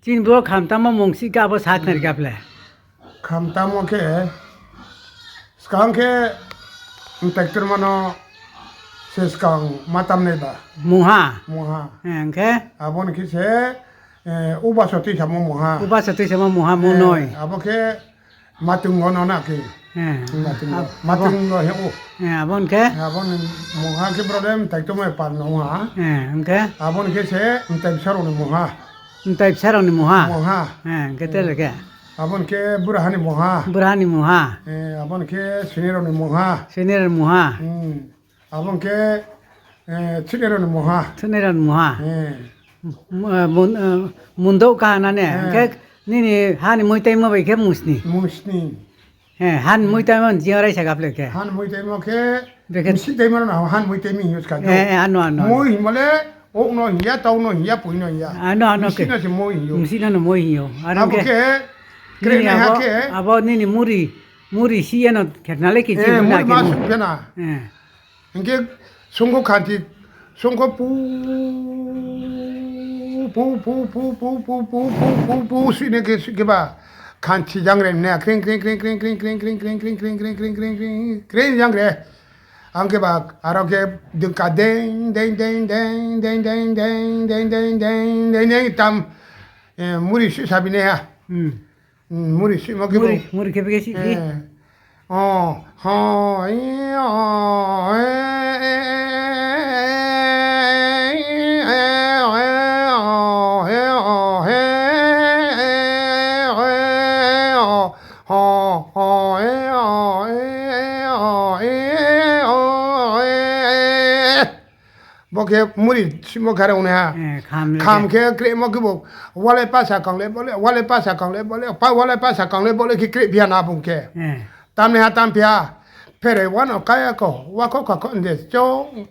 진보 감담마 몽시가 뭐 사트를 갑래. 감담오케 스강케 트랙터 마노 세스강 마탐네다 무하. 모하 enge 아본 키세 우바소티 자모 모하 ubasatu sama muha munoi. 아보케 마퉁고노나케 마퉁고 해오 Abon ke? 아본 모하 게 프로블em 트랙터메 판노하 Enge 아본 키세 트랙터로니 모하 entai sarong ni muha. 모하 Ketel ke? 아본 게 부라하니 모하 Berani muha. 아본 게 스니로니 모하 Senir muha. 아본 게 치레로니 모하 Seniran muha. Mundo ka na ne. Ke nini han muitai mo bai ke musni. 무스니 Han muitai mon jiarai sa gaple ke. 한 무이테모 게 Beken 시테모는 한 무이테미 유스 가죠 anu. 모이 몰래 옥노 히야 타우노 히야 보이노 히야 Anu ke. 시나시 모이 요 Musina no moi yo. Aram ke. 아보게 Nini 그래네 하게 abo nini muri siano kenale ki 예 jibu na 모이 ke. 마스 변아 Eh. 이게 송고칸티 송고 부 수네 게봐 칸티 장레네 크링 장레 anche ba aroke dunka den tam muri sabine ha muri mo ke Muri ke bege si. Porque muri simo kare une ha kam ke kre mo kubo wale pasa kang le bole pa wale pasa kang le bole ki kre bia na bun ke tam ne ha tam pia pere wano kaya ko wa ko ka nde chong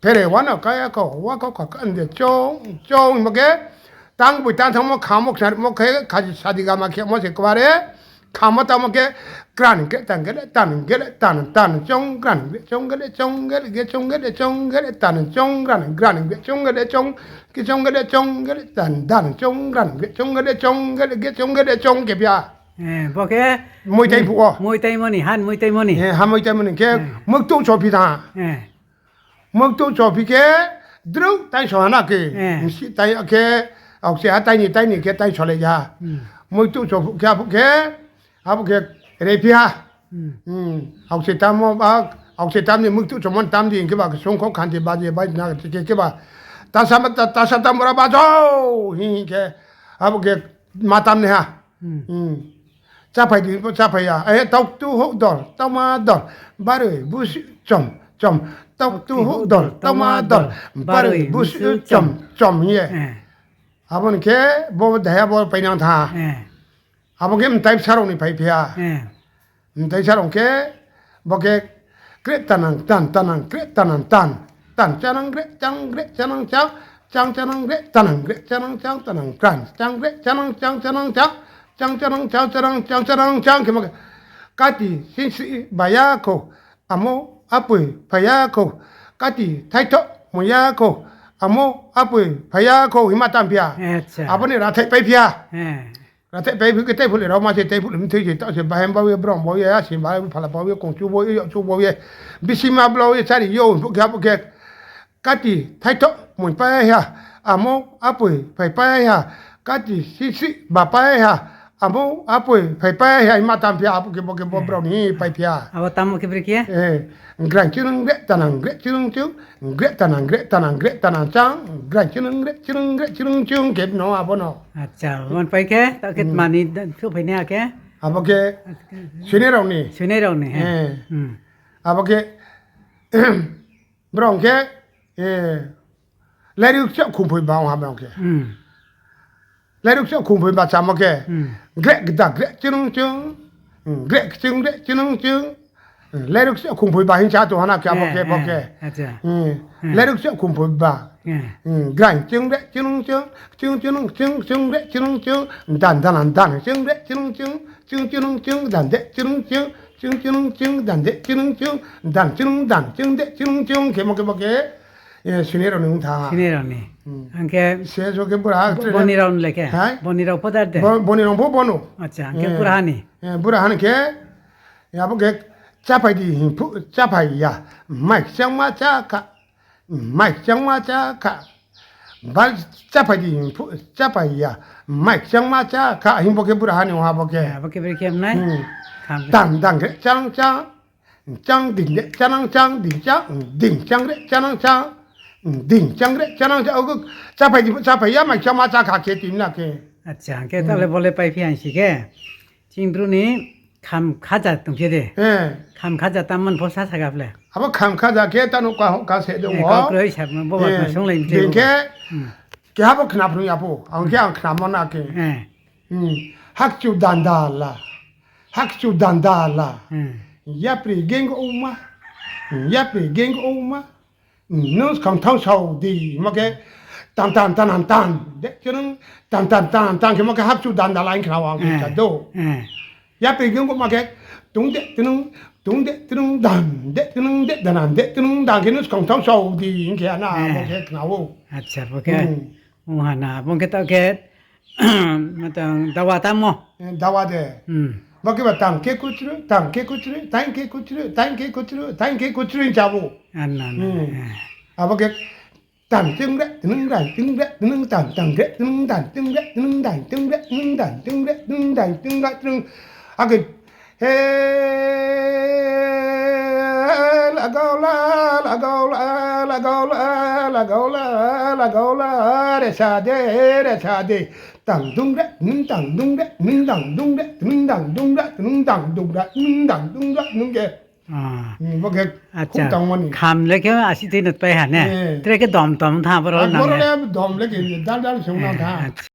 pere wano kaya ko wa ko ka nde chong mo ke tang bu tan thong mo kham mo khar mo ke khaji shadi ga ma ke mo se kware kham ta mo ke kran ke tan ke tan chong kran chong ke tan chong ke tan chong kran chong ke tan chong ke bia Boke moi tai pu muitai moni han muitai moni. ha moi tai mon ke mok tu cho pi da mok tu cho pi ke dru tai so na ke si tai ke au se ha tai ni ke tai cho le ya moi tu cho ke abu ke re pia au se tam mo ba au se tam ni mok tu cho mon tam di ke ba song ko kan ti ba je ba na ke ba ta sa tam ra ba jo hi ke abu ke ma tam ne ha cha phải đi cha phải à tóc tu hậu đòn tao ma đòn ba đời bút chồng tóc tu hậu đòn tao ma đòn ba đời bút chồng như vậy 아버님 개 뭐 대야 뭐 그냥 다 아버님 타입 사롱이 파이피야 타입 사롱 개 뭐게 그랬다는 딴 짜는 그래 짱 그래 짜는 짱 짜는 그래 따는 그래 짜는 짱 따는 짠 그래 짜는 짱 짱 그뭐 까티 신시 바야코 아모 아뿌이 바야코 까티 타이토 모야코 아모 아뿌이 바야코 히마탄피아 아버님 라테 빼피아 라테 빼피 그때 불이 로마세 때 불이 되지 따세 바햄바위 브롬 뭐야 신바위 팔라바위 공주보위 주보위 비시마 블로위 차리 요 그게 까티 타이토 모이파야 아모 아뿌이 바이파야 까티 시시 바파야 amo apoi pai pai hai matam pia apu ke boke bo browni pai pia Awa tamu ke brikia? Gran chirung gre tanang gre chirung tanang chang gran chirung chung ke no abono Acha, mon pai ke? Tak ket mani thu pai ne ke? apo ke sine rauni Sune rau ni. apo ke brong ke lari chak kumpui baung ha brong ke lari chak kumpui ba chamo ke gre gda gre chirung chung lari chak kumpui ba hin cha to hana kya boke Acha. lari chak kumpui ba gran chung dan dan chung dan de chung dan de chung ke mo ke boke 신이라는 다. 신이라니. Angke 세조 게 뭐라 bonirau leke. Hai? Bonirau podar de. 보니는 보 보노 Acha, angke purahani. 뭐라 하는 게 야보게 짜파이디 짜파이야 마이 짱마 짜카 마이 짱마 짜카 발 짜파이디 짜파이야 마이 짱마 짜카 힘보게 뭐라 하니 와보게 Apa ke berkem nai? Kam. 땅땅 그래 짱짱 짱딩 짱짱 딩짱 그래 짱짱 딩짱 그래 짱짱 그 짜파이디 짜파이야 마이 짱마 짜카 개띠나게 Acha, angke tale boleh pai pian si ke. Cingdru ni kam khaja tum pide. 예 Kam khaja taman posa sagafle. 아마 감카자 개따는 가세도 Ko 뭐 kroi chap mo bo ba song lai te. 딩게 개하고 그나프는 야보 안게 안 그나만나게 학주 단달라 학주 단달라 야프리 갱고 오마 야프리 갱고 오마 너스 강탕사우디 막게 딴딴딴딴 저는 딴딴딴딴 그막 학주 단달라 인크나와 그자도 야프리 갱고 막게 동대 뜨는 동대 뜨는 단대 뜨는 데 단한데 뜨는 단게는 강탕사우디 인게 하나 막게 그나오 Acha, porque uhana, porque tau ke matang dawa tamo. 나와대 막게 땅게 고추를 땅게 고추를 땅게 고추를 땅게 고추를 땅게 고추를 잡고 Anan. 아버게 땅 뜬래 뜨는단 뜬래 뜨는 땅 땅게 뜨는단 뜬래 뜨는단 뜬래 뜨는단 뜬래 뜨는단 뜬가 뜬 아게 해 라가올라 라가올라 라가올라 라가올라 라가올라 레사데 땅둥래 능땅둥래 능땅둥래 능땅둥래 능땅둥래 능땅둥래 능게 Ah. 뭐게 Acha. 콩땅만이 Kam le ke asi tinut pai han ne. Eh. Tre ke dom tom tha bro na. 뭐래 덤래게 달달 정나다